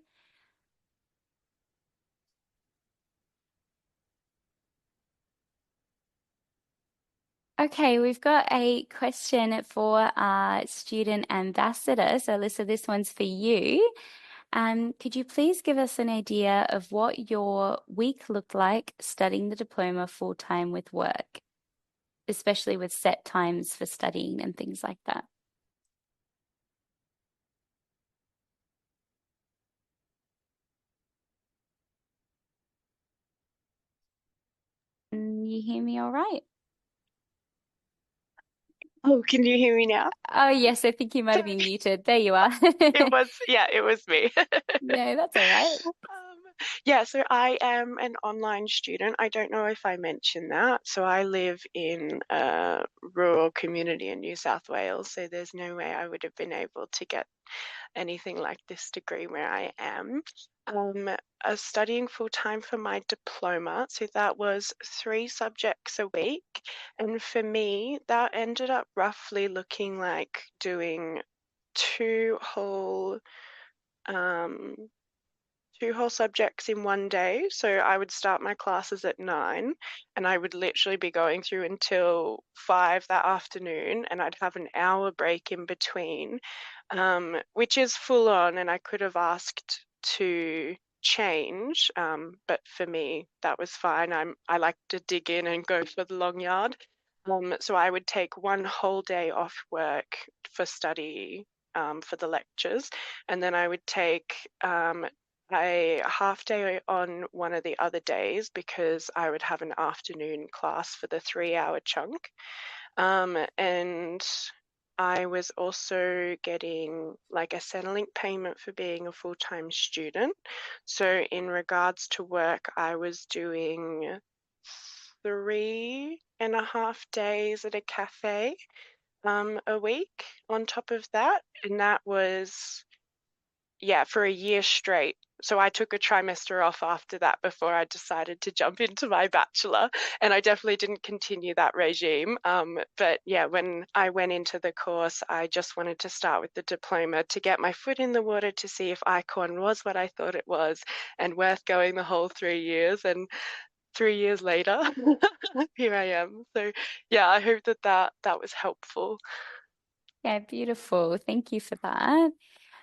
Okay, we've got a question for our student ambassador. So Alyssa, this one's for you. Could you please give us an idea of what your week looked like studying the diploma full-time with work, especially with set times for studying and things like that? You hear me all right? Oh, can you hear me now? Oh, yes, I think you might have been muted. There you are. It was me. No, that's all right. Yeah, so I am an online student. I don't know if I mentioned that. So I live in a rural community in New South Wales, so there's no way I would have been able to get anything like this degree where I am. I was studying full time for my diploma, so that was 3 subjects a week. And for me, that ended up roughly looking like doing 2 whole um, 2 whole subjects in one day. So I would start my classes at 9 and I would literally be going through until 5 that afternoon, and I'd have an hour break in between, which is full on, and I could have asked to change, but for me that was fine. I like to dig in and go for the long yard. So I would take 1 whole day off work for study, for the lectures, and then I would take a half day on one of the other days because I would have an afternoon class for the 3-hour chunk. And I was also getting like a Centrelink payment for being a full-time student. So in regards to work, I was doing 3.5 days at a cafe a week on top of that. And that was, for a year straight. So I took a trimester off after that before I decided to jump into my bachelor, and I definitely didn't continue that regime. But yeah, when I went into the course, I just wanted to start with the diploma to get my foot in the water to see if Ikon was what I thought it was and worth going the whole 3 years. And 3 years later, here I am. So yeah, I hope that was helpful. Yeah, beautiful. Thank you for that.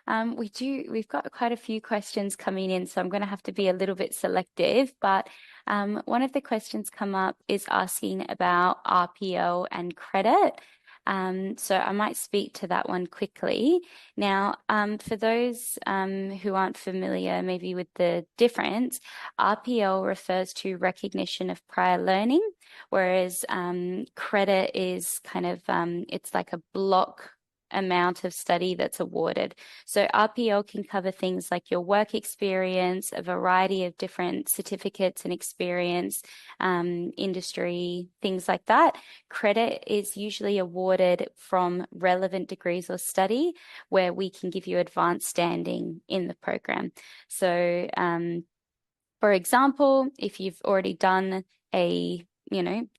We've got quite a few questions coming in, so I'm going to have to be a little bit selective. But one of the questions come up is asking about RPO and credit. So I might speak to that one quickly. Now, for those who aren't familiar maybe with the difference, RPO refers to recognition of prior learning, whereas credit is kind of, it's like a block amount of study that's awarded. So RPO can cover things like your work experience, a variety of different certificates and experience, industry, things like that. Credit is usually awarded from relevant degrees or study where we can give you advanced standing in the program. So, for example, if you've already done a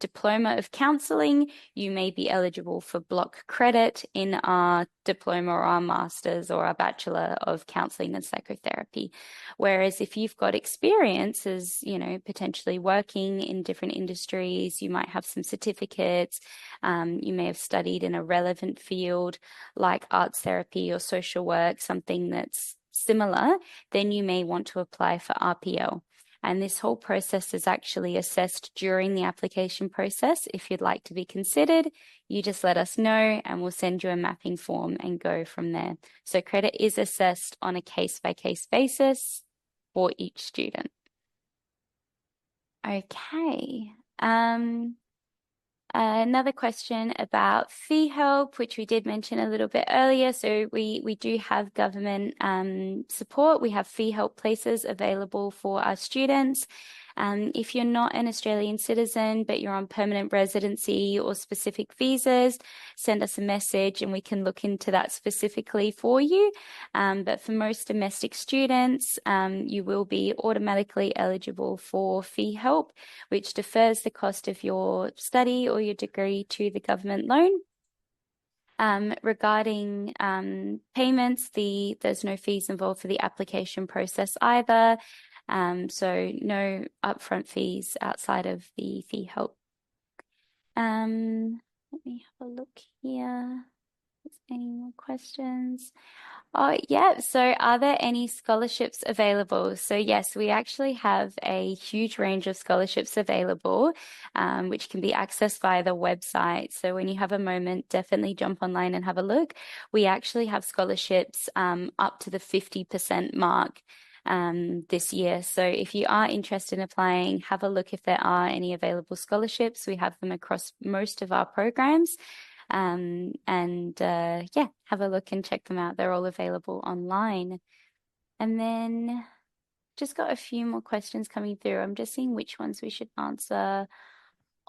diploma of counselling, you may be eligible for block credit in our diploma or our master's or our bachelor of counselling and psychotherapy. Whereas if you've got experience as, potentially working in different industries, you might have some certificates, you may have studied in a relevant field like arts therapy or social work, something that's similar, then you may want to apply for RPO. And this whole process is actually assessed during the application process. If you'd like to be considered, you just let us know and we'll send you a mapping form and go from there. So credit is assessed on a case-by-case basis for each student. Okay. Another question about fee help, which we did mention a little bit earlier. So we do have government support. We have fee help places available for our students. If you're not an Australian citizen, but you're on permanent residency or specific visas, send us a message and we can look into that specifically for you. But for most domestic students, you will be automatically eligible for fee help, which defers the cost of your study or your degree to the government loan. Regarding payments, there's no fees involved for the application process either. So no upfront fees outside of the fee help. Let me have a look here. Is there any more questions? Oh, yeah. So are there any scholarships available? So yes, we actually have a huge range of scholarships available, which can be accessed via the website. So when you have a moment, definitely jump online and have a look. We actually have scholarships up to the 50% mark this year. So if you are interested in applying, have a look if there are any available scholarships. We have them across most of our programs. Yeah, have a look and check them out. They're all available online. And then just got a few more questions coming through. I'm just seeing which ones we should answer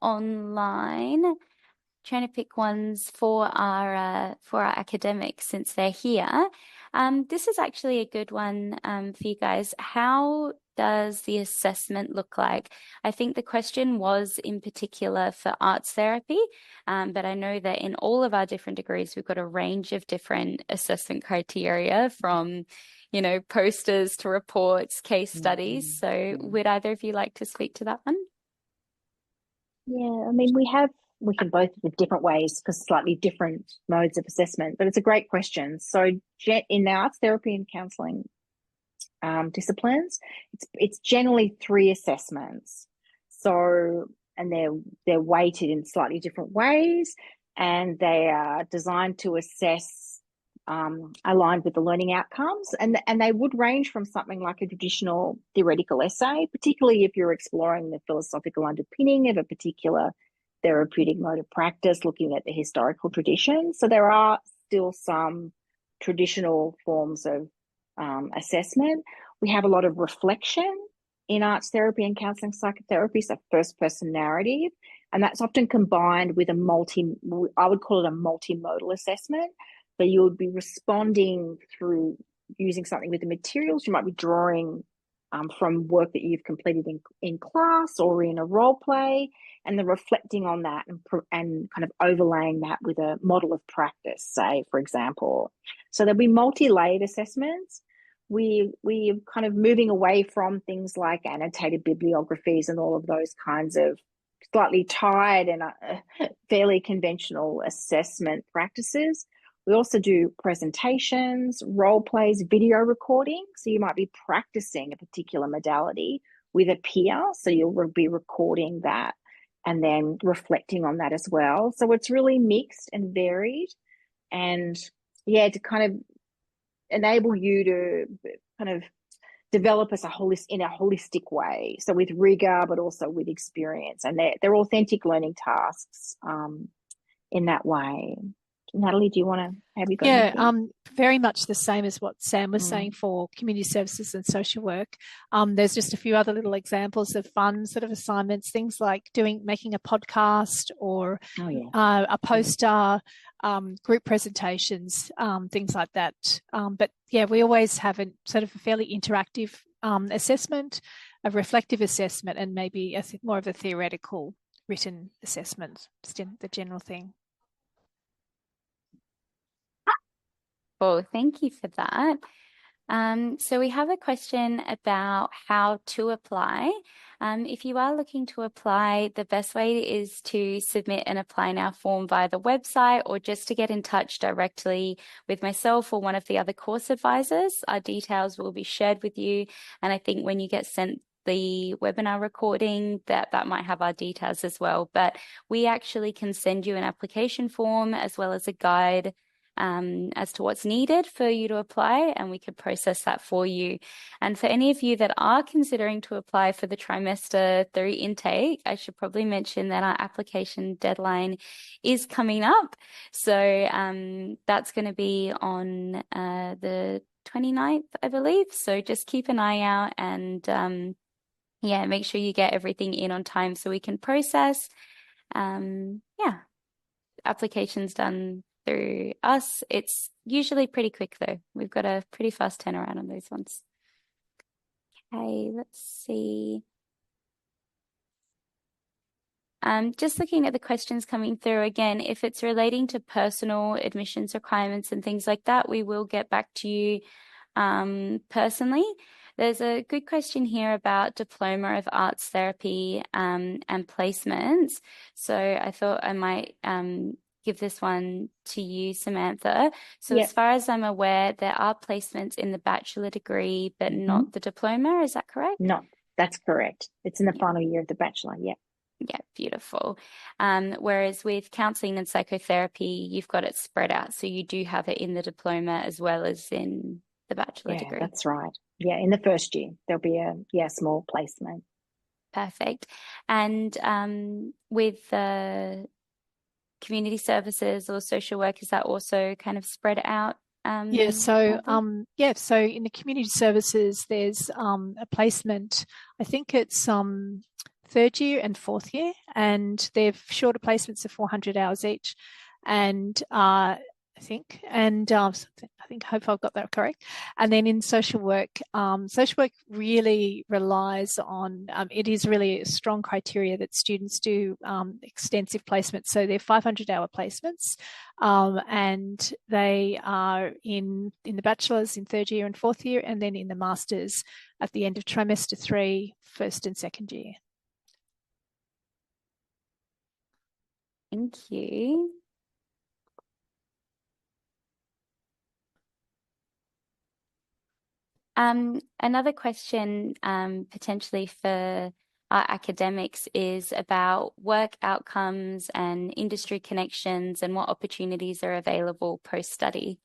online. Trying to pick ones for our academics since they're here. This is actually a good one for you guys. How does the assessment look like? I think the question was in particular for arts therapy, but I know that in all of our different degrees, we've got a range of different assessment criteria from, posters to reports, case studies. So would either of you like to speak to that one? Yeah, I mean, we can both with different ways because slightly different modes of assessment, but it's a great question. So in the arts therapy and counselling disciplines, it's generally 3 assessments. So, and they're weighted in slightly different ways, and they are designed to assess aligned with the learning outcomes, and they would range from something like a traditional theoretical essay, particularly if you're exploring the philosophical underpinning of a particular therapeutic mode of practice, looking at the historical traditions. So there are still some traditional forms of assessment. We have a lot of reflection in arts therapy and counselling psychotherapy, so first-person narrative, and that's often combined with I would call it a multimodal assessment. So you would be responding through using something with the materials. You might be drawing from work that you've completed in class or in a role play, and then reflecting on that and kind of overlaying that with a model of practice, say, for example. So there'll be multi-layered assessments. We're kind of moving away from things like annotated bibliographies and all of those kinds of slightly tired and fairly conventional assessment practices. We also do presentations, role plays, video recording. So you might be practicing a particular modality with a peer. So you'll be recording that and then reflecting on that as well. So it's really mixed and varied. And yeah, to kind of enable you to kind of develop as in a holistic way. So with rigor, but also with experience. And they're authentic learning tasks in that way. Natalie, have you got anything? Very much the same as what Sam was saying for community services and social work. There's just a few other little examples of fun sort of assignments, things like making a podcast or a poster, group presentations, things like that. But yeah, we always have a sort of a fairly interactive assessment, a reflective assessment, and maybe more of a theoretical written assessment, just in the general thing. Well, thank you for that. So we have a question about how to apply. If you are looking to apply, the best way is to submit an Apply Now form via the website, or just to get in touch directly with myself or one of the other course advisors. Our details will be shared with you. And I think when you get sent the webinar recording, that might have our details as well. But we actually can send you an application form as well as a guide as to what's needed for you to apply, and we could process that for you. And for any of you that are considering to apply for the trimester 3 intake, I should probably mention that our application deadline is coming up. So that's going to be on the 29th, I believe. So just keep an eye out and make sure you get everything in on time so we can process. Applications done through us. It's usually pretty quick though. We've got a pretty fast turnaround on those ones. Okay, let's see. Just looking at the questions coming through again, if it's relating to personal admissions requirements and things like that, we will get back to you personally. There's a good question here about Diploma of Arts Therapy and placements. So I thought I might give this one to you, Samantha. So as far as I'm aware, there are placements in the bachelor degree, but not the diploma. Is that correct? No, that's correct. It's in the final year of the bachelor. Yeah. Yeah, beautiful. Whereas with counselling and psychotherapy, you've got it spread out. So you do have it in the diploma as well as in the bachelor degree. That's right. Yeah, in the first year, there'll be a small placement. Perfect. And with community services or social work, is that also kind of spread out? So in the community services, there's a placement. I think it's 3rd year and 4th year, and they're shorter placements of 400 hours each. And hope I've got that correct. And then in social work really relies on, it is really a strong criteria that students do extensive placements. So they're 500-hour placements, and they are in the bachelor's in 3rd year and 4th year, and then in the master's at the end of trimester 3, 1st and 2nd year. Thank you. Another question potentially for our academics is about work outcomes and industry connections and what opportunities are available post-study.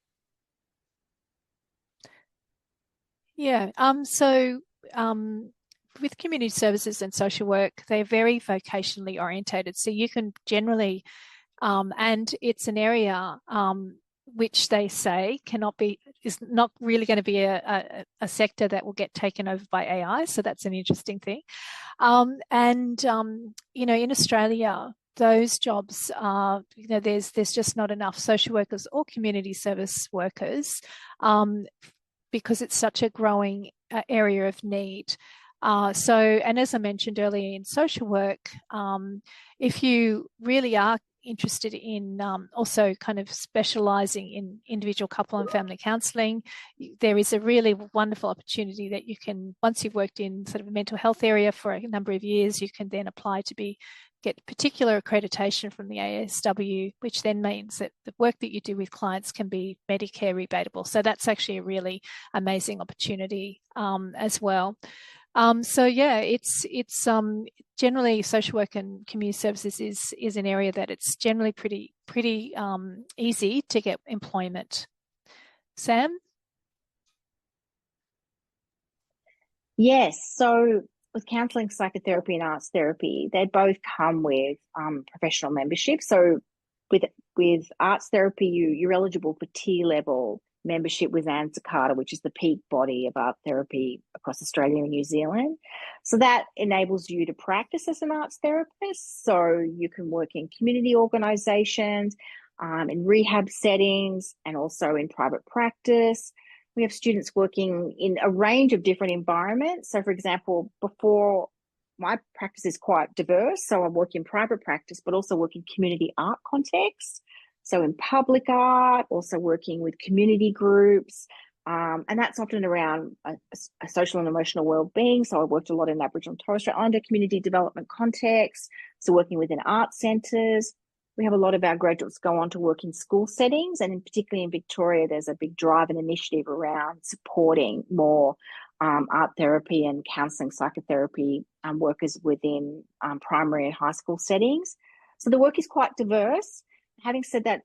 With community services and social work, they're very vocationally orientated. So you can generally, and it's an area which they say is not really going to be a sector that will get taken over by AI. So that's an interesting thing. In Australia, those jobs are, there's just not enough social workers or community service workers because it's such a growing area of need. And as I mentioned earlier in social work, if you really are interested in also kind of specialising in individual couple and family counselling, there is a really wonderful opportunity that you can, once you've worked in sort of a mental health area for a number of years, you can then apply to be get particular accreditation from the ASW, which then means that the work that you do with clients can be Medicare rebatable. So that's actually a really amazing opportunity as well. So yeah, it's generally social work and community services is an area that it's generally pretty easy to get employment. Sam? Yes. So with counselling, psychotherapy, and arts therapy, they both come with professional membership. So with arts therapy, you're eligible for tier level membership with ANZACARTA, which is the peak body of art therapy across Australia and New Zealand. So that enables you to practice as an arts therapist. So you can work in community organisations, in rehab settings, and also in private practice. We have students working in a range of different environments. So, for example, before, my practice is quite diverse. So I work in private practice, but also work in community art contexts. So in public art, also working with community groups. And that's often around a social and emotional well-being. So I worked a lot in Aboriginal and Torres Strait Islander community development context. So working within art centres. We have a lot of our graduates go on to work in school settings, and particularly in Victoria, there's a big drive and initiative around supporting more art therapy and counselling psychotherapy workers within primary and high school settings. So the work is quite diverse. Having said that,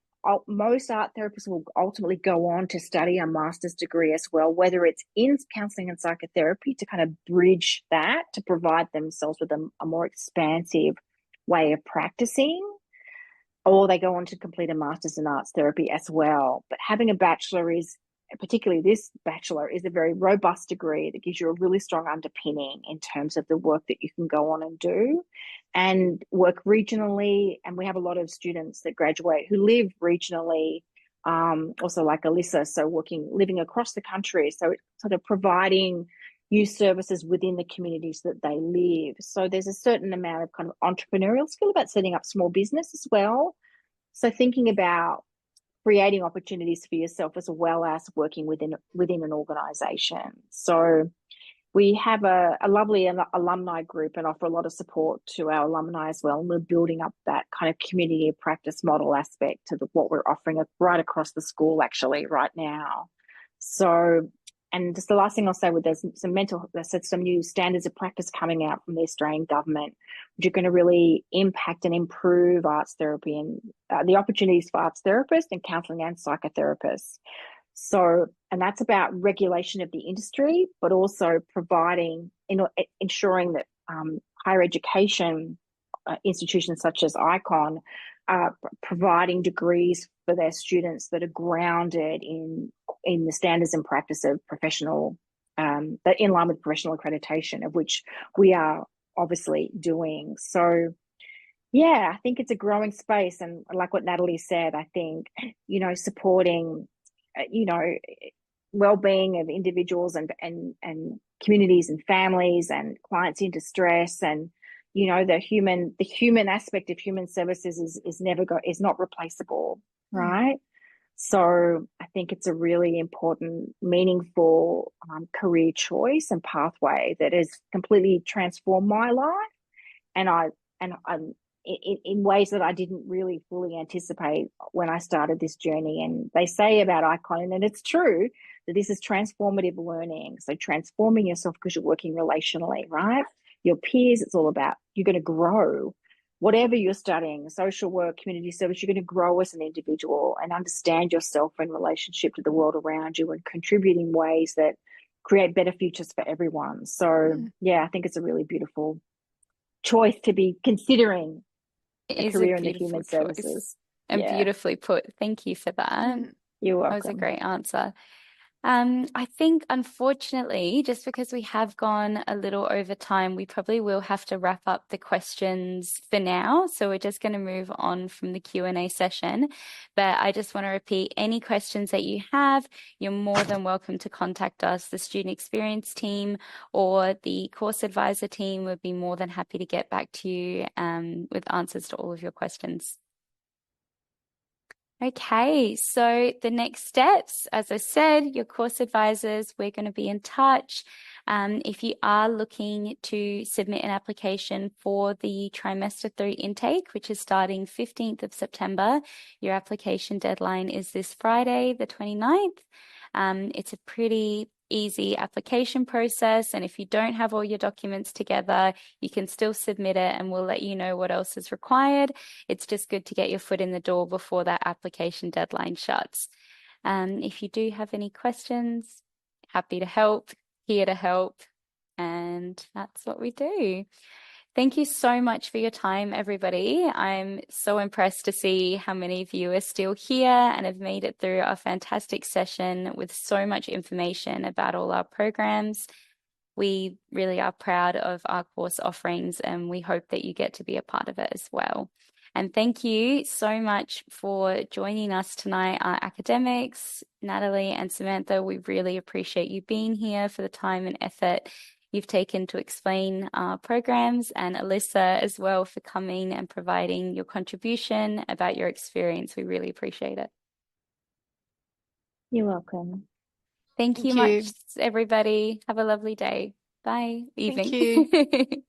most art therapists will ultimately go on to study a master's degree as well, whether it's in counselling and psychotherapy to kind of bridge that, to provide themselves with a more expansive way of practicing, or they go on to complete a master's in arts therapy as well. But having a bachelor is, particularly this bachelor, is a very robust degree that gives you a really strong underpinning in terms of the work that you can go on and do and work regionally. And we have a lot of students that graduate who live regionally, also like Alyssa, so living across the country. So it's sort of providing youth services within the communities that they live. So there's a certain amount of kind of entrepreneurial skill about setting up small business as well. So thinking about creating opportunities for yourself as well as working within an organisation. So we have a lovely alumni group and offer a lot of support to our alumni as well. And we're building up that kind of community of practice model aspect to what we're offering right across the school actually right now. So, and just the last thing I'll say, there's some new standards of practice coming out from the Australian government, which are going to really impact and improve arts therapy and the opportunities for arts therapists and counselling and psychotherapists. So, and that's about regulation of the industry, but also ensuring that higher education institutions such as Ikon are providing degrees for their students that are grounded in the standards and practice of professional, that in line with professional accreditation, of which we are obviously doing. So, yeah, I think it's a growing space. And like what Natalie said, I think, supporting, well-being of individuals and communities and families and clients in distress, and the human aspect of human services is not replaceable, right? So I think it's a really important, meaningful career choice and pathway that has completely transformed my life, and in ways that I didn't really fully anticipate when I started this journey. And they say about Ikon, and it's true, that this is transformative learning. So transforming yourself because you're working relationally, right? Your peers, it's all about, you're going to grow. Whatever you're studying, social work, community service, you're going to grow as an individual and understand yourself in relationship to the world around you and contribute in ways that create better futures for everyone. So, yeah, I think it's a really beautiful choice to be considering a career in the human services. And beautifully put. Thank you for that. You're welcome. That was a great answer. I think, unfortunately, just because we have gone a little over time, we probably will have to wrap up the questions for now. So we're just going to move on from the Q&A session. But I just want to repeat, any questions that you have, you're more than welcome to contact us. The student experience team or the course advisor team would be more than happy to get back to you with answers to all of your questions. Okay, so the next steps, as I said, your course advisors, we're going to be in touch. If you are looking to submit an application for the trimester 3 intake, which is starting 15th of September, your application deadline is this Friday, the 29th. It's a pretty easy application process, and if you don't have all your documents together, you can still submit it and we'll let you know what else is required. It's just good to get your foot in the door before that application deadline shuts. If you do have any questions, happy to help, here to help, and that's what we do. Thank you so much for your time, everybody. I'm so impressed to see how many of you are still here and have made it through a fantastic session with so much information about all our programs. We really are proud of our course offerings, and we hope that you get to be a part of it as well. And thank you so much for joining us tonight, our academics, Natalie and Samantha. We really appreciate you being here, for the time and effort you've taken to explain our programs, and Alyssa as well for coming and providing your contribution about your experience. We really appreciate it. You're welcome. Thank you much, everybody. Have a lovely day. Bye. Evening. Thank you.